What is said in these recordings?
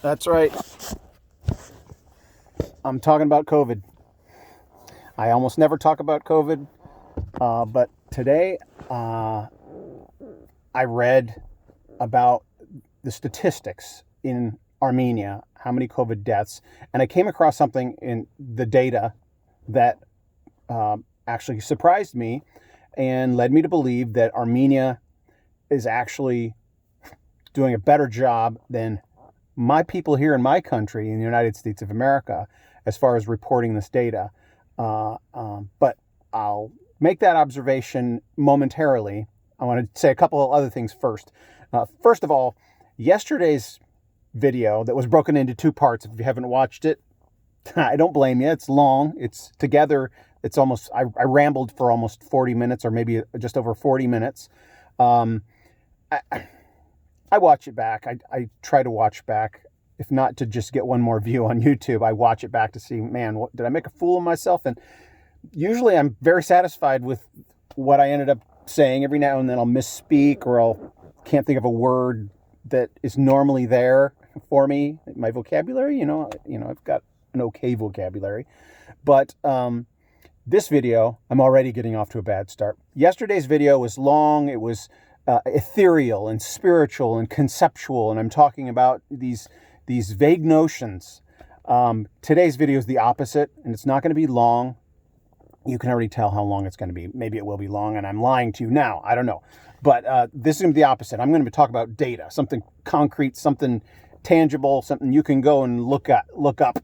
That's right. I'm talking about COVID. I almost never talk about COVID, but today I read about the statistics in Armenia, how many COVID deaths, and I came across something in the data that actually surprised me and led me to believe that Armenia is actually doing a better job than my people here in my country, in the United States of America, as far as reporting this data. But I'll make that observation momentarily. I want to say a couple of other things first. First of all, yesterday's video that was broken into two parts, if you haven't watched it, I don't blame you. It's long. It's together. It's almost, I rambled for almost 40 minutes or maybe just over 40 minutes. I watch it back. I try to watch back, if not to just get one more view on YouTube. I watch it back to see, man, what, did I make a fool of myself? And usually I'm very satisfied with what I ended up saying. Every now and then I'll misspeak or I'll can't think of a word that is normally there for me. My vocabulary, I've got an okay vocabulary. But this video, I'm already getting off to a bad start. Yesterday's video was long. It was ethereal and spiritual and conceptual, and I'm talking about these vague notions. Today's video is the opposite, and it's not going to be long. You can already tell how long it's going to be. Maybe it will be long, and I'm lying to you now. I don't know. But this is going to be the opposite. I'm going to talk about data, something concrete, something tangible, something you can go and look up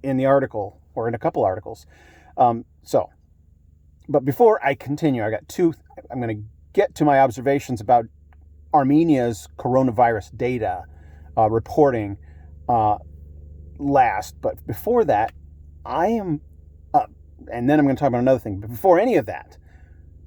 in the article or in a couple articles. But before I continue, I got two. I'm going to get to my observations about Armenia's coronavirus data reporting last. But before that, and then I'm going to talk about another thing. But before any of that,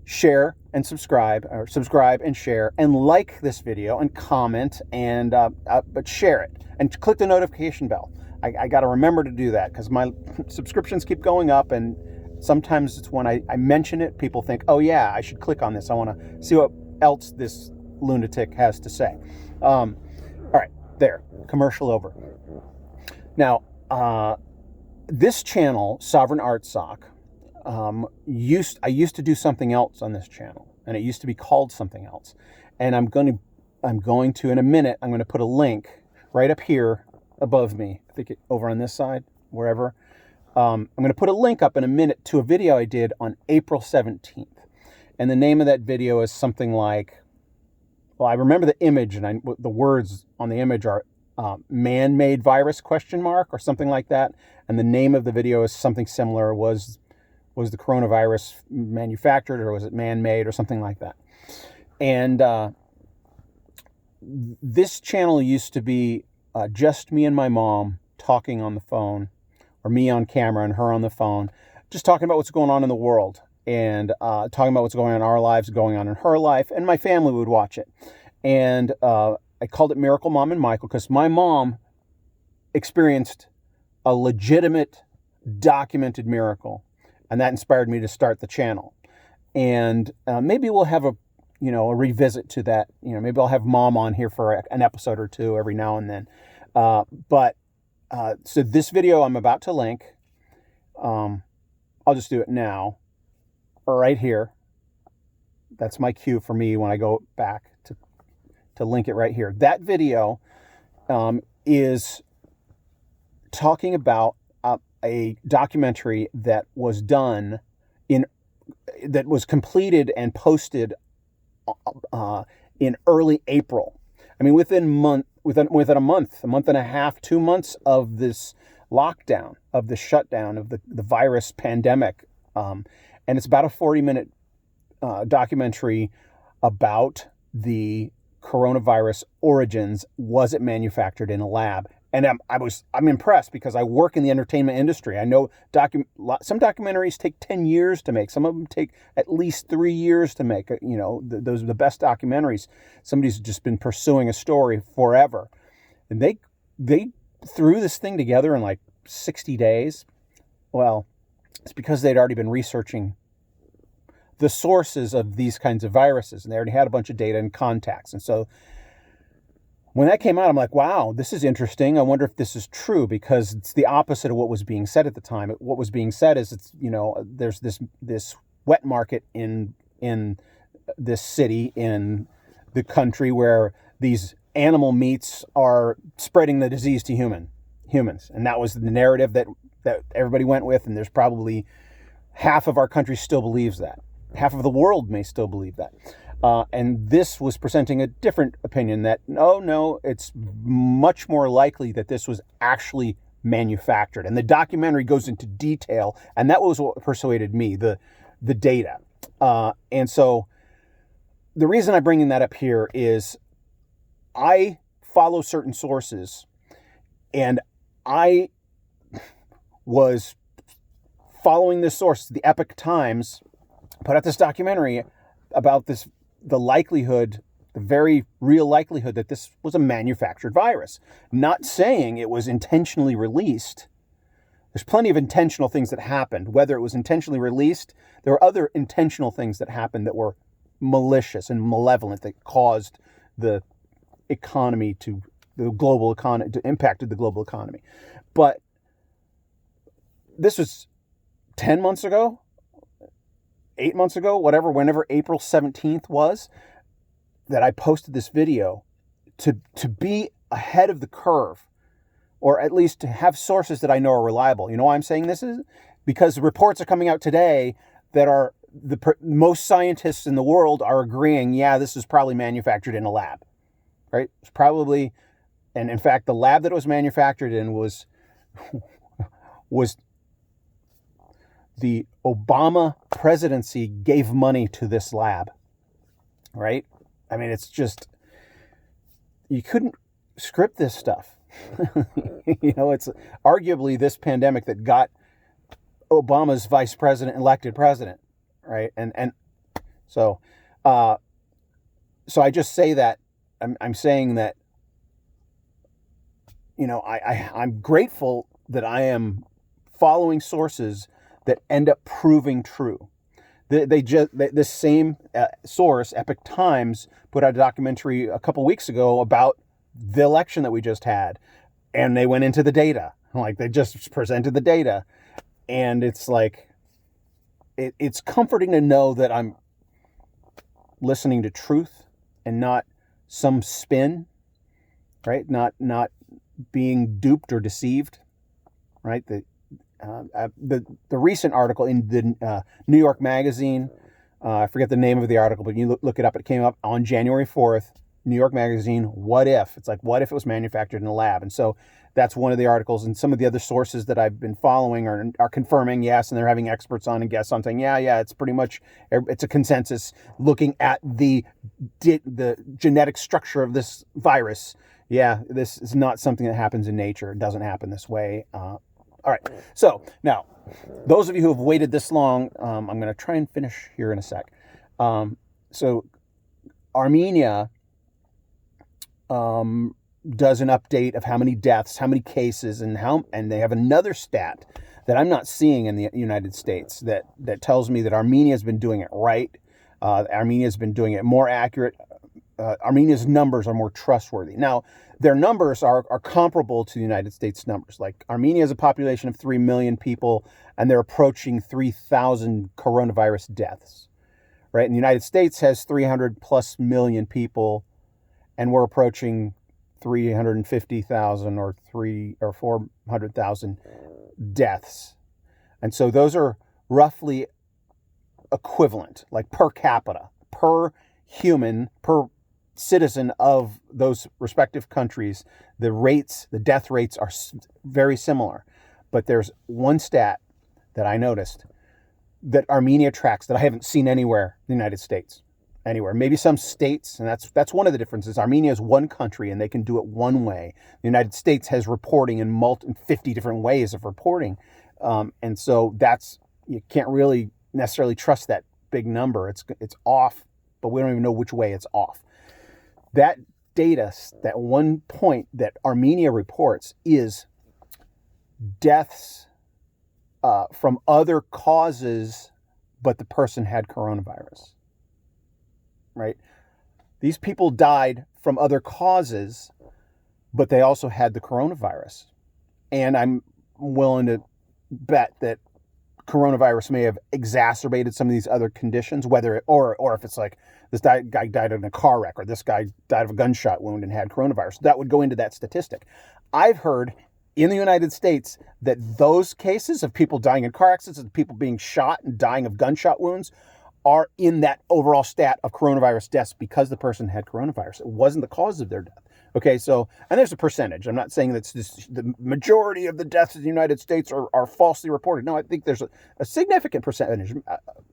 share and subscribe and share and like this video and comment but share it and click the notification bell. I got to remember to do that because my subscriptions keep going up, and sometimes it's when I mention it, people think, oh yeah, I should click on this. I want to see what else this lunatic has to say. All right, there, commercial over. Now, this channel, Sovereign Artsakh, I used to do something else on this channel, and it used to be called something else. And I'm going to, in a minute, I'm going to put a link right up here above me. I think over on this side, wherever. I'm going to put a link up in a minute to a video I did on April 17th. And the name of that video is something like, well, I remember the image, and the words on the image are man-made virus ? Or something like that. And the name of the video is something similar. Was the coronavirus manufactured, or was it man-made, or something like that? And this channel used to be just me and my mom talking on the phone, or me on camera and her on the phone, just talking about what's going on in the world, and talking about what's going on in our lives, going on in her life, and my family would watch it. And I called it Miracle Mom and Michael because my mom experienced a legitimate, documented miracle, and that inspired me to start the channel. And maybe we'll have a revisit to that. Maybe I'll have Mom on here for an episode or two every now and then. So this video I'm about to link, I'll just do it now, right here. That's my cue for me when I go back to link it right here. That video is talking about a documentary that was done that was completed and posted in early April. I mean, within a month, a month and a half, 2 months of this lockdown, of the shutdown, of the virus pandemic. And it's about a 40-minute documentary about the coronavirus origins. Was it manufactured in a lab? And I'm impressed because I work in the entertainment industry. I know some documentaries take 10 years to make. Some of them take at least 3 years to make. Those are the best documentaries. Somebody's just been pursuing a story forever. And they threw this thing together in like 60 days. Well, it's because they'd already been researching the sources of these kinds of viruses, and they already had a bunch of data and contacts. And so when that came out, I'm like, wow, this is interesting. I wonder if this is true, because it's the opposite of what was being said at the time. What was being said is there's this wet market in this city, in the country, where these animal meats are spreading the disease to humans. And that was the narrative that everybody went with. And there's probably half of our country still believes that. Half of the world may still believe that. And this was presenting a different opinion, that no, it's much more likely that this was actually manufactured. And the documentary goes into detail, and that was what persuaded me, the data. And so the reason I'm bringing that up here is I follow certain sources, and I was following this source. The Epoch Times put out this documentary about the very real likelihood that this was a manufactured virus. Not saying it was intentionally released. There's plenty of intentional things that happened. Whether it was intentionally released, there were other intentional things that happened that were malicious and malevolent, that caused the global economy, impacted the global economy. But this was 10 months ago, 8 months ago, whenever April 17th was, that I posted this video to be ahead of the curve, or at least to have sources that I know are reliable. You know why I'm saying this is? Because reports are coming out today that are most scientists in the world are agreeing, yeah, this is probably manufactured in a lab, right? It's probably, and in fact, the lab that it was manufactured in was the Obama presidency gave money to this lab, right? I mean, it's just, you couldn't script this stuff. It's arguably this pandemic that got Obama's vice president elected president, right? And so I just say that, I'm saying that, I'm grateful that I am following sources that end up proving true. This same source, Epoch Times, put out a documentary a couple weeks ago about the election that we just had, and they went into the data. Like, they just presented the data, and it's like, it's comforting to know that I'm listening to truth and not some spin, right? Not being duped or deceived, right? The recent article in the New York Magazine, I forget the name of the article, but you look it up. It came up on January 4th, New York Magazine. What if? It's like, what if it was manufactured in a lab? And so that's one of the articles. And some of the other sources that I've been following are confirming, yes, and they're having experts on and guests on saying, yeah, it's pretty much, it's a consensus looking at the genetic structure of this virus. Yeah, this is not something that happens in nature. It doesn't happen this way. All right, so now, those of you who have waited this long, I'm going to try and finish here in a sec. So Armenia does an update of how many deaths, how many cases, and they have another stat that I'm not seeing in the United States that tells me that Armenia has been doing it right. Armenia has been doing it more accurate. Armenia's numbers are more trustworthy. Now, their numbers are comparable to the United States numbers. Like, Armenia has a population of 3 million people, and they're approaching 3,000 coronavirus deaths, right? And the United States has 300 plus million people, and we're approaching 350,000 or 400,000 deaths. And so those are roughly equivalent, like per capita, per human, per citizen of those respective countries. The death rates are very similar. But there's one stat that I noticed that Armenia tracks that I haven't seen anywhere in the United States. Anywhere. Maybe some states, and that's one of the differences. Armenia is one country, and they can do it one way. The United States has reporting in 50 different ways of reporting. And so you can't really necessarily trust that big number. It's off, but we don't even know which way it's off. That data, that one point that Armenia reports, is deaths from other causes, but the person had coronavirus, right? These people died from other causes, but they also had the coronavirus. And I'm willing to bet that coronavirus may have exacerbated some of these other conditions, whether it, or if it's like this guy died in a car wreck, or this guy died of a gunshot wound and had coronavirus. That would go into that statistic. I've heard in the United States that those cases of people dying in car accidents and people being shot and dying of gunshot wounds are in that overall stat of coronavirus deaths because the person had coronavirus. It wasn't the cause of their death. Okay, so, and there's a percentage. I'm not saying that's the majority of the deaths in the United States are falsely reported. No, I think there's a significant percentage.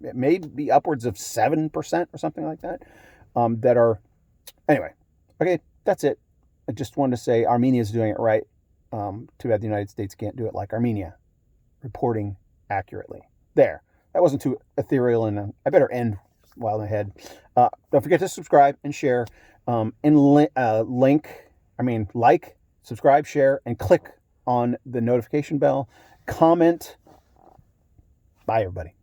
It may be upwards of 7% or something like that, that are, anyway. Okay, that's it. I just wanted to say Armenia is doing it right. Too bad the United States can't do it like Armenia, reporting accurately. There. That wasn't too ethereal, and I better end while I'm ahead. Don't forget to subscribe and share, and like, subscribe, share, and click on the notification bell. Comment. Bye, everybody.